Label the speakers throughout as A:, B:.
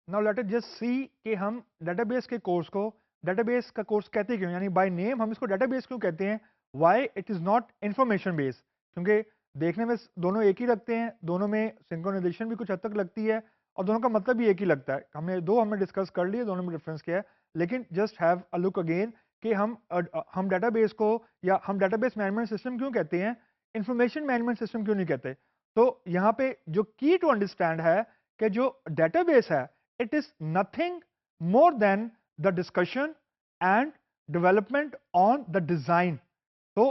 A: Now let us just see कि हम database के कोर्स को डेटाबेस का कोर्स कहते क्यों, यानी बाय नेम हम इसको डेटाबेस क्यों कहते हैं, why it is not information based. क्योंकि देखने में दोनों एक ही लगते हैं, दोनों में सिंक्रोनाइजेशन भी कुछ हद तक लगती है और दोनों का मतलब भी एक ही लगता है। हमने डिस्कस कर लिए दोनों में डिफरेंस क्या है, लेकिन just have a look again कि हम डेटाबेस को या हम डेटाबेस मैनेजमेंट सिस्टम क्यों कहते हैं, इंफॉर्मेशन मैनेजमेंट सिस्टम क्यों नहीं कहते। तो यहाँ पे जो की टू अंडरस्टैंड है कि जो डेटाबेस है, it is nothing more than the discussion and development on the design। तो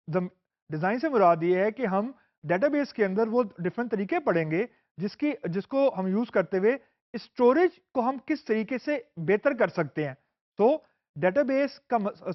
A: द डिजाइन से मुराद ये है कि हम डेटाबेस के अंदर वो डिफरेंट तरीके पढ़ेंगे जिसको हम यूज करते हुए स्टोरेज को हम किस तरीके से बेहतर कर सकते हैं। तो डेटाबेस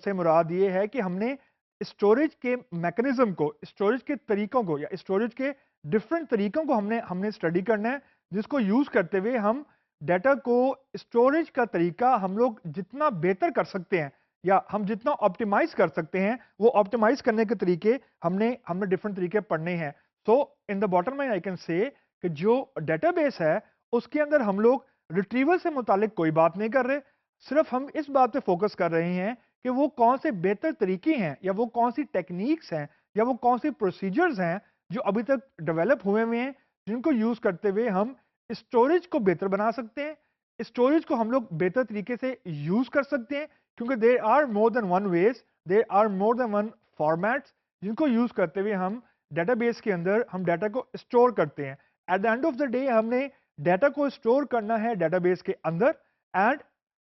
A: से मुराद ये है कि हमने स्टोरेज के मैकेनिज्म को, स्टोरेज के तरीकों को या स्टोरेज के डिफरेंट तरीकों को हमने हमने स्टडी करना है, जिसको यूज करते हुए हम डाटा को, स्टोरेज का तरीका हम लोग जितना बेहतर कर सकते हैं या हम जितना ऑप्टिमाइज कर सकते हैं, वो ऑप्टिमाइज करने के तरीके हमने हमने डिफरेंट तरीके पढ़ने हैं। So in the bottom line I can say कि जो डेटाबेस है उसके अंदर हम लोग रिट्रीवल से मुतालिक कोई बात नहीं कर रहे, सिर्फ हम इस बात पे फोकस कर रहे हैं कि वो कौन से बेहतर तरीके हैं या वो कौन सी टेक्निक्स हैं या वो कौन सी प्रोसीजर्स हैं जो अभी तक डेवलप हुए हैं, जिनको यूज करते हुए हम स्टोरेज को बेहतर बना सकते हैं, स्टोरेज को हम लोग बेहतर तरीके से यूज कर सकते हैं। क्योंकि there are more than one ways, there are more than one formats जिनको यूज करते हुए हम डेटाबेस के अंदर हम डाटा को स्टोर करते हैं। At the end of the day हमने डाटा को स्टोर करना है डेटाबेस के अंदर। एंड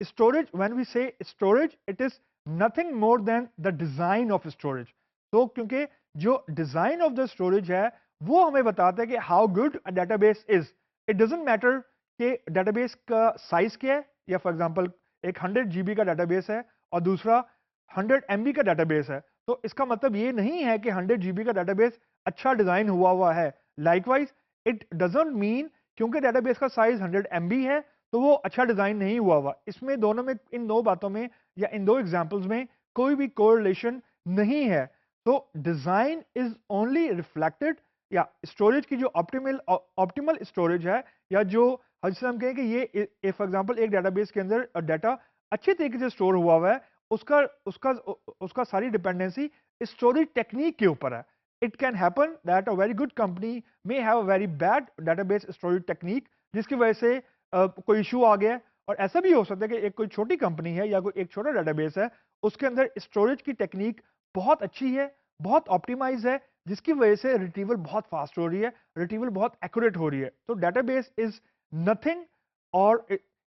A: स्टोरेज, व्हेन वी से storage, it is nothing more than the design of storage. तो क्योंकि जो डिजाइन ऑफ द स्टोरेज है वो हमें बताता है कि how good a database is. It doesn't matter कि डेटाबेस का साइज क्या है, या फॉर एग्जांपल एक 100 जीबी का डेटाबेस है और दूसरा 100 एमबी का डेटाबेस है, तो इसका मतलब ये नहीं है कि 100 जीबी का डेटाबेस अच्छा डिजाइन हुआ हुआ है। लाइकवाइज इट डजंट मीन क्योंकि डेटाबेस का साइज 100 एमबी है तो वो अच्छा डिजाइन नहीं हुआ हुआ। इसमें दोनों में, इन दो बातों में या इन दो एग्जांपल्स में कोई भी कोरिलेशन नहीं है। तो डिजाइन इज ओनली रिफ्लेक्टेड, या स्टोरेज की जो ऑप्टिमल स्टोरेज है, या जो जैसे हम कहें कि ये फॉर एग्जांपल एक डेटाबेस के अंदर डाटा अच्छे तरीके से स्टोर हुआ है, उसका उसका उसका सारी डिपेंडेंसी स्टोरेज टेक्निक के ऊपर है। It can happen that a very good company may have a very bad database storage technique, जिसकी वजह से कोई इशू आ गया। और ऐसा भी हो सकता है कि एक कोई छोटी कंपनी है या कोई एक छोटा डेटाबेस है, उसके अंदर स्टोरेज की टेक्निक बहुत अच्छी है, बहुत ऑप्टिमाइज है, जिसकी वजह से रिट्रीवल बहुत फास्ट हो रही है, रिट्रीवल बहुत एक्यूरेट हो रही है। तो database is nothing, or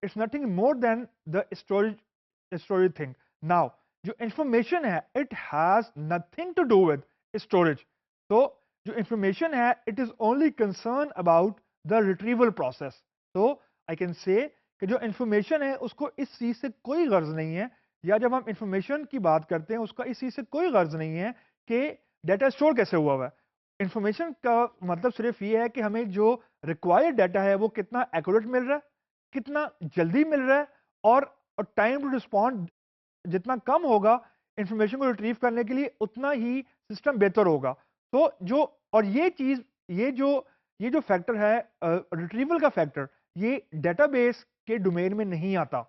A: it's nothing more than the storage thing। now जो information है it has nothing to do with storage। तो जो information है it is only concerned about the retrieval process। तो I can say कि जो information है उसको इस चीज से कोई गर्ज नहीं है, या जब हम information की बात करते हैं उसका इस चीज से कोई गर्ज नहीं है कि डाटा स्टोर कैसे हुआ है। इंफॉर्मेशन का मतलब सिर्फ ये है कि हमें जो रिक्वायर्ड डाटा है वो कितना एक्यूरेट मिल रहा है, कितना जल्दी मिल रहा है, और टाइम टू रिस्पॉन्ड जितना कम होगा इंफॉर्मेशन को रिट्रीव करने के लिए उतना ही सिस्टम बेहतर होगा। तो जो, और ये जो फैक्टर है रिट्रीवल का फैक्टर, ये डेटाबेस के डोमेन में नहीं आता।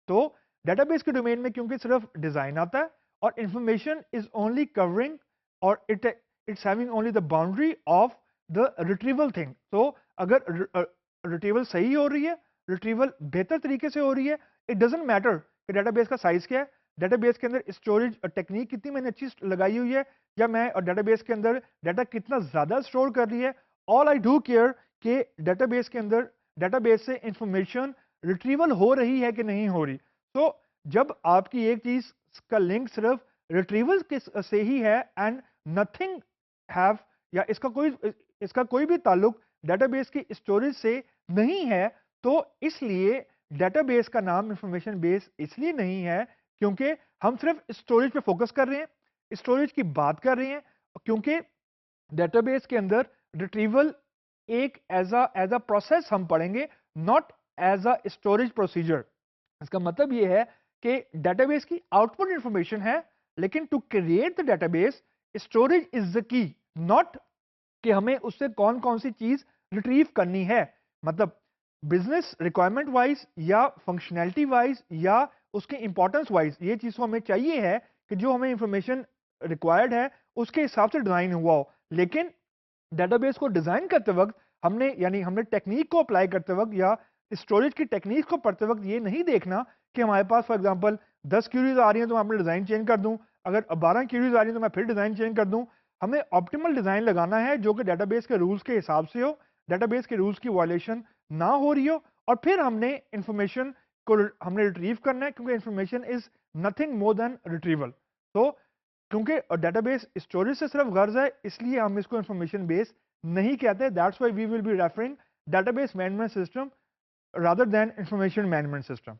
A: तो डेटाबेस के डोमेन में क्योंकि सिर्फ डिजाइन आता है और इंफॉर्मेशन इज ओनली कवरिंग, और it's having only the boundary of the retrieval thing. तो अगर रिट्रीवल सही हो रही है, रिट्रीवल बेहतर तरीके से हो रही है, इट डजंट मैटर कि डेटाबेस का साइज क्या है, डेटाबेस के अंदर स्टोरेज टेक्निक कितनी मैंने अच्छी लगाई हुई है, या मैं डेटाबेस के अंदर डाटा कितना ज्यादा स्टोर कर रही है। ऑल आई डू केयर कि डेटाबेस के अंदर, डेटाबेस से इंफॉर्मेशन रिट्रीवल हो रही है कि नहीं हो रही। तो जब आपकी एक चीज का लिंक सिर्फ रिट्रीवल के से ही है एंड नथिंग हैव, या इसका कोई भी ताल्लुक डेटाबेस की स्टोरेज से नहीं है, तो इसलिए डेटाबेस का नाम इंफॉर्मेशन बेस इसलिए नहीं है क्योंकि हम सिर्फ स्टोरेज पे फोकस कर रहे हैं, स्टोरेज की बात कर रहे हैं। क्योंकि डेटाबेस के अंदर रिट्रीवल एक एज अ प्रोसेस हम पढ़ेंगे, not as a storage procedure. इसका मतलब यह है कि डेटाबेस की आउटपुट इंफॉर्मेशन है, लेकिन to create the database storage is the key, not कि हमें उससे कौन कौन सी चीज रिट्रीव करनी है। मतलब बिजनेस रिक्वायरमेंट वाइज या फंक्शनैलिटी वाइज या उसके इंपॉर्टेंस वाइज ये चीज़ को हमें चाहिए है कि जो हमें इंफॉर्मेशन रिक्वायर्ड है उसके हिसाब से डिज़ाइन हुआ हो। लेकिन डेटाबेस को डिज़ाइन करते वक्त हमने टेक्निक को अप्लाई करते वक्त या स्टोरेज की टेक्निक को पढ़ते वक्त ये नहीं देखना कि हमारे पास फॉर एग्जांपल 10 क्यूरीज आ रही हैं तो मैं अपना डिज़ाइन चेंज कर दूं, अगर 12 क्यूरीज आ रही हैं तो मैं फिर डिज़ाइन चेंज कर दूं। हमें ऑप्टिमल डिज़ाइन लगाना है जो कि डेटाबेस के रूल्स के हिसाब से हो, डेटाबेस के रूल्स की वायलेशन ना हो रही हो, और फिर हमने इंफॉर्मेशन को हमने रिट्रीव करना है क्योंकि information is nothing more than retrieval. तो क्योंकि डेटाबेस स्टोरेज से सिर्फ गर्ज है इसलिए हम इसको इंफॉर्मेशन बेस नहीं कहते। That's why we will be referring database management system rather than information management system.